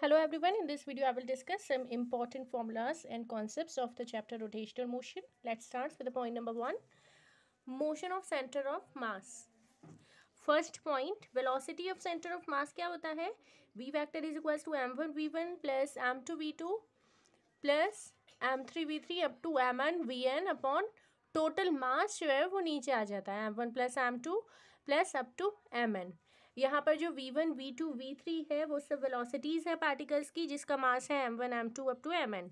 Hello everyone, in this video I will discuss some important formulas and concepts of the chapter rotational motion. Let's start with the point number 1. Motion of center of mass. First point, velocity of center of mass क्या होता है? V vector is equals to m1 v1 plus m2 v2 plus m3 v3 up to mn vn upon total mass जो है वो नीचे आ जाता है m1 plus m2 plus up to mn. यहाँ पर जो v1 v2 v3 है वो सब वेलोसिटीज़ है पार्टिकल्स की जिसका मास है m1 m2 up to mn.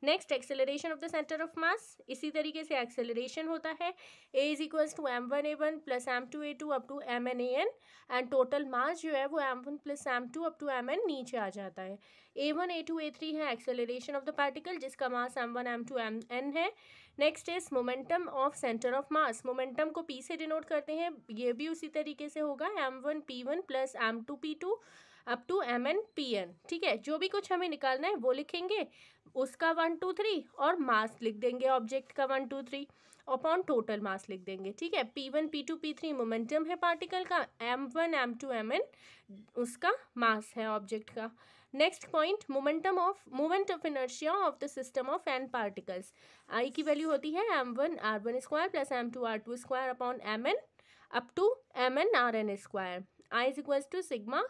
Next acceleration of the centre of mass. इसी तरीके से एक्सेलरेशन होता है a is equals to m1 plus m2 up to mn an and total mass जो है वो m1 plus m2 up to mn नीचे आ जाता है. a1 a2 a3 है एक्सेलरेशन ऑफ द पार्टिकल जिसका मास m1 m2 mn है. Next is momentum of centre of mass. Momentum को p से डिनोट करते हैं, ये भी उसी तरीके से होगा m1 p1 plus m2 p2 up to mn pn. ठीक है, जो भी कुछ हमें निकालना है वो लिखेंगे, उसका 1 2 3 और मास लिख देंगे ऑब्जेक्ट का 1 2 3 अपॉन टोटल मास लिख देंगे. ठीक है, p1 p2 p3 मोमेंटम है पार्टिकल का, m1 m2 mn उसका मास है ऑब्जेक्ट का. Next point, moment of inertia of the system of n particles. I की वैल्यू होती है m1 r1 square plus m2 r2 square upon mn up to mn rn square. I is equals to sigma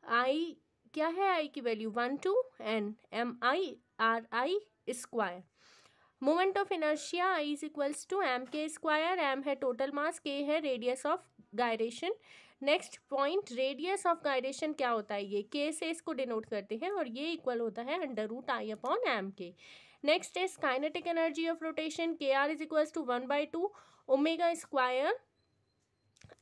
I क्या है, I की value 1 to n mi ri square. Moment of inertia I is equals to M K square. M है total mass, K है radius of gyration. Next point, radius of gyration क्या होता है, ये के से इसको डिनोट करते हैं और ये इक्वल होता है under root I upon M K. Next is kinetic energy of rotation. K R is equals to 1/2 omega square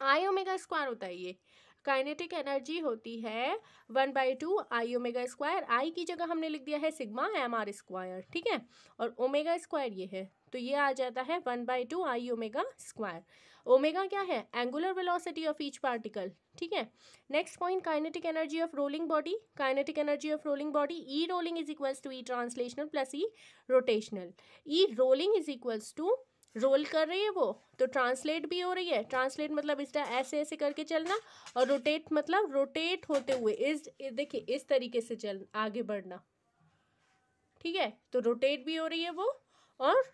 I omega square होता है. ये काइनेटिक एनर्जी होती है 1/2 आई ओमेगा स्क्वायर. आई की जगह हमने लिख दिया है सिग्मा एम आर स्क्वायर. ठीक है, और ओमेगा स्क्वायर ये है तो ये आ जाता है 1/2 आई ओमेगा स्क्वायर. ओमेगा क्या है, angular velocity of each particle. ठीक है, next point, kinetic energy of rolling body. Kinetic energy of rolling body, E rolling is equals to E translational plus E rotational. E rolling is equals to roll कर रही है वो तो translate भी हो रही है. ट्रांसलेट मतलब इस तरह ऐसे ऐसे करके चलना, और रोटेट मतलब रोटेट होते हुए इस देखिए इस तरीके से चल आगे बढ़ना. ठीक है, तो रोटेट भी हो रही है वो और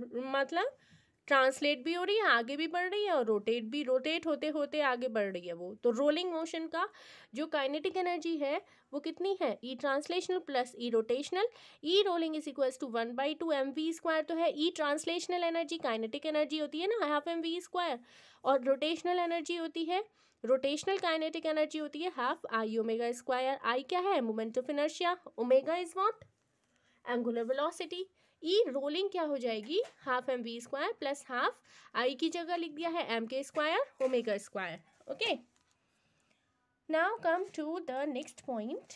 मतलब ट्रांसलेट भी हो रही है, आगे भी बढ़ रही है, और रोटेट होते होते आगे बढ़ रही है वो. तो रोलिंग मोशन का जो काइनेटिक एनर्जी है वो कितनी है, E translational plus E rotational. E rolling is equals to 1/2 M V square तो है. E translational energy kinetic energy होती है ना हाफ एम वी स्क्वायर, और रोटेशनल एनर्जी होती है, रोटेशनल काइनेटिक एनर्जी होती है half I omega square. I क्या है, moment of inertia. Omega is what, angular velocity. E rolling क्या हो जाएगी, half M V square plus half I की जगह लिख दिया है M K square omega square. Okay, now come to the next point.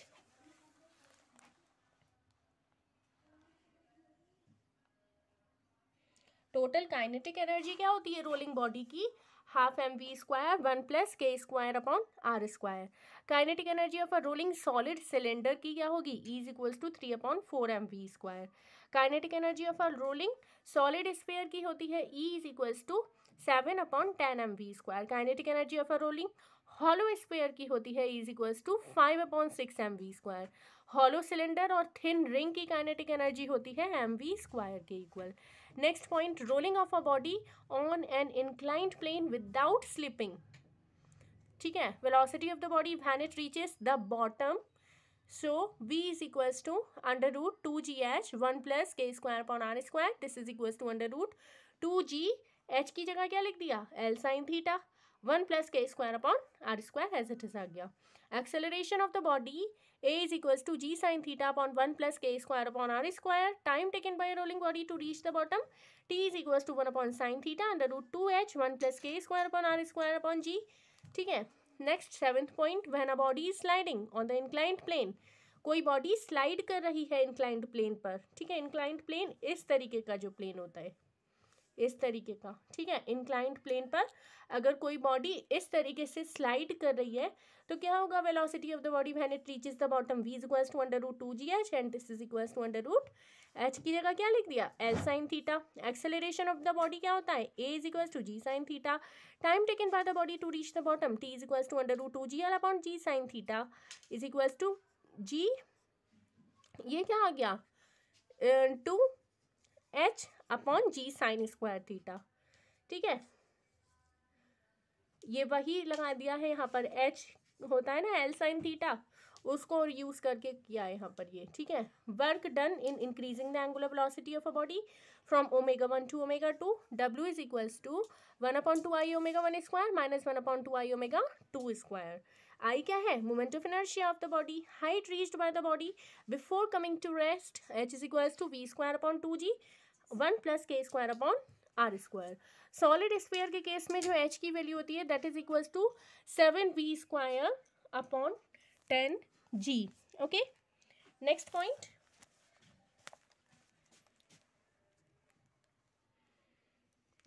Total kinetic energy क्या होती है रोलिंग बॉडी की, half M V square 1 plus K square upon R square. Kinetic energy of a rolling solid cylinder की क्या होगी, E is equals to 3/4 M V square. Kinetic energy of a rolling solid sphere की होती है E is equals to 7/10 M V square. Kinetic energy of a rolling hollow sphere की होती है E is equals to 5/6 M V square. Hollow cylinder और thin ring की kinetic energy होती है एम वी स्क्वायर के equal. Next point, rolling of a body on an inclined plane without slipping. ठीक है, velocity of the body when it reaches the bottom. So v is equals to under root 2gh 1 plus k square upon r square. This is equals to under root 2g h की जगह क्या लिख दिया, l sin theta 1 plus k square upon r square as it is आ गया. Acceleration of the body a is equals to g sin theta upon 1 plus k square upon r square. Time taken by a rolling body to reach the bottom, t is equals to 1 upon sin theta under root 2h 1 plus k square upon r square upon g. ठीक है, next 7th point, when a body is sliding on the inclined plane. कोई body slide कर रही है inclined plane पर. ठीक है, inclined plane इस तरीके का जो प्लेन होता है, इस तरीके का. ठीक है, इंक्लाइंड प्लेन पर अगर कोई बॉडी इस तरीके से स्लाइड कर रही है तो क्या होगा, velocity of the body when it reaches the bottom v is equals to under root 2gh and this is equals to under root h की जगह क्या लिख दिया, l sin theta. Acceleration of the body क्या होता है, a is equals to g sin theta. Time taken by the body to reach the bottom, t is equals to under root 2gl upon g sin theta is equals to g ये क्या आ गया 2h/g sin square theta, ठीक है। ये वही लगा दिया है यहाँ पर, h होता है ना l sin थीटा, उसको यूज करके किया है यहाँ पर ये, ठीक है। Work done in increasing the angular velocity of a body from ω1 to ω2, W is equals to 1/2 I ω1 square minus 1/2 I ω2 square. I क्या है, moment of inertia of the body, height reached by the body before coming to rest, h is equals to v square upon 2g 1 + k square upon r square. Solid sphere के case में जो h की value होती है that is equals to 7v square upon 10g। Okay, next point,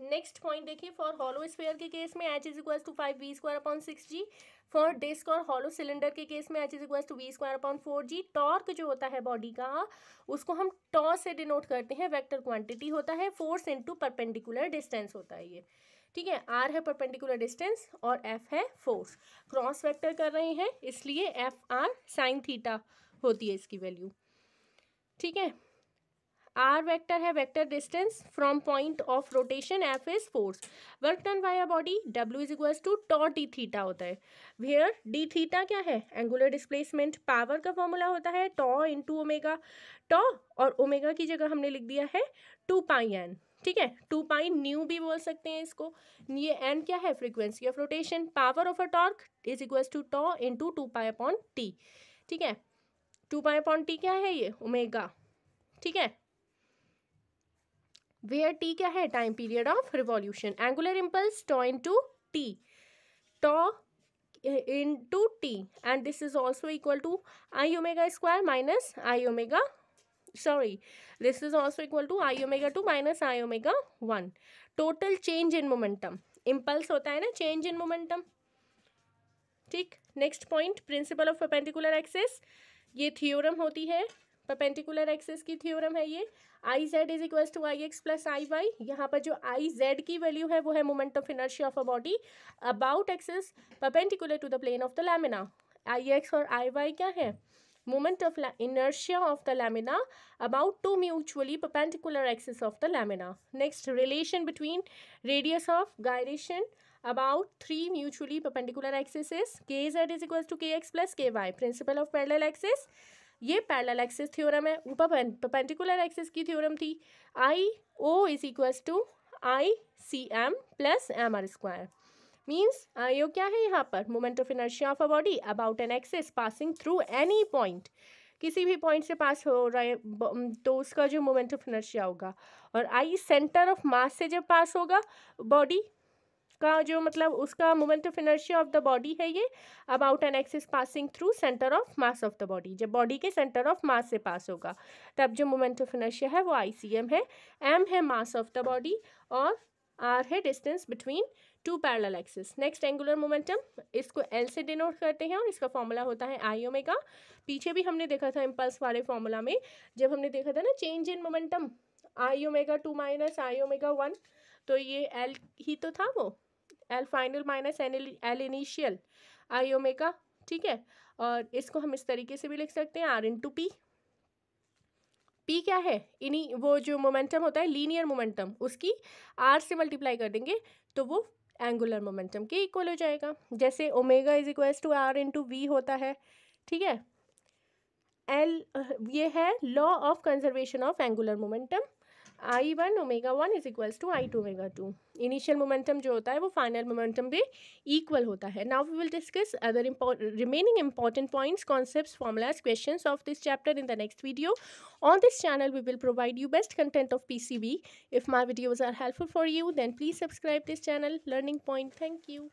next point देखिए, for hollow sphere के case में h is equals to 5v square upon 6g। For disc और हॉलो सिलेंडर के case में h is equals to v square upon 4g। Torque जो होता है body का, उसको हम टॉ से डिनोट करते हैं, वेक्टर क्वांटिटी होता है, फोर्स इनटू परपेंडिकुलर डिस्टेंस होता है ये, ठीक है। r है परपेंडिकुलर डिस्टेंस और f है फोर्स, क्रॉस वेक्टर कर रहे हैं इसलिए FR साइन थीटा होती है इसकी वैल्यू, ठीक है। r वेक्टर है vector distance from point of rotation, f is force, work done by a body w is equals to tau D theta होता है, वेयर डी थीटा क्या है, एंगुलर डिस्प्लेसमेंट। पावर का फॉर्मूला होता है टॉ इंटू ओमेगा, टॉ और omega की जगह हमने लिख दिया है 2πn, ठीक है। 2π न्यू भी बोल सकते हैं इसको, ये n क्या है, frequency of rotation. Power of a torque is equals to tau into 2π upon T, ठीक है। 2π अपॉन टी क्या है, ये ओमेगा, ठीक है। वेयर टी क्या है, time period of revolution. Angular impulse tau into T, tau into T, and this is also equal to I omega square minus I omega, sorry this is also equal to I omega 2 minus I omega 1। Total change in momentum, impulse होता है ना change in momentum, ठीक। Next point, principle of perpendicular axis, ये theorem होती है, perpendicular axis की theorem है ये। I Z is equals to I X plus I Y, यहाँ पर जो आई जेड की वैल्यू है वो है moment of inertia of a body about axis perpendicular to the plane of the lamina. I X और आई वाई क्या है, moment of inertia of the lamina about two mutually perpendicular axes of the lamina. Next, relation between radius of gyration about three mutually perpendicular axes is kz is equals to kx plus ky. Principle of parallel axis, ये parallel axis theorem है, ऊपर perpendicular axis की theorem थी, I O is equals to I C M plus M R square. Means IO क्या है यहाँ पर, moment of inertia of a body about an axis passing through any point, किसी भी पॉइंट से पास हो रहा है तो उसका जो मोमेंट ऑफ इनर्शिया होगा, और आई सेंटर ऑफ मास से जब पास होगा बॉडी का जो मतलब उसका moment of inertia of the body है ये about an axis passing through centre of mass of the body, जब बॉडी के सेंटर ऑफ मास से पास होगा तब जो मोमेंट ऑफ इनर्शिया है वो ICM है, M है मास ऑफ द बॉडी और R है distance between two parallel axis. Next, angular momentum, इसको L से डिनोट करते हैं और इसका फॉर्मूला होता है आई ओमेगा। पीछे भी हमने देखा था इम्पल्स वाले फॉर्मूला में, जब हमने देखा था ना change in momentum I omega 2 minus I omega 1, तो ये L ही तो था वो, L final minus L initial I omega, ठीक है। और इसको हम इस तरीके से भी लिख सकते हैं R इंटू पी। पी क्या है, इन्हीं वो जो मोमेंटम होता है लीनियर मोमेंटम उसकी R से मल्टीप्लाई कर देंगे तो वो एंगुलर मोमेंटम के इक्वल हो जाएगा, जैसे omega is equals to R into V होता है, ठीक है। L ये है law of conservation of angular momentum, I1 omega 1 is equals to I2 omega 2। Initial momentum जो होता है वो फाइनल मोमेंटम पे इक्वल होता है। Now we will discuss other remaining important points, concepts, formulas, questions of this chapter in the next video. On this channel we will provide you best content of PCB. If my videos are helpful for you then please subscribe this channel. Learning Point. Thank you.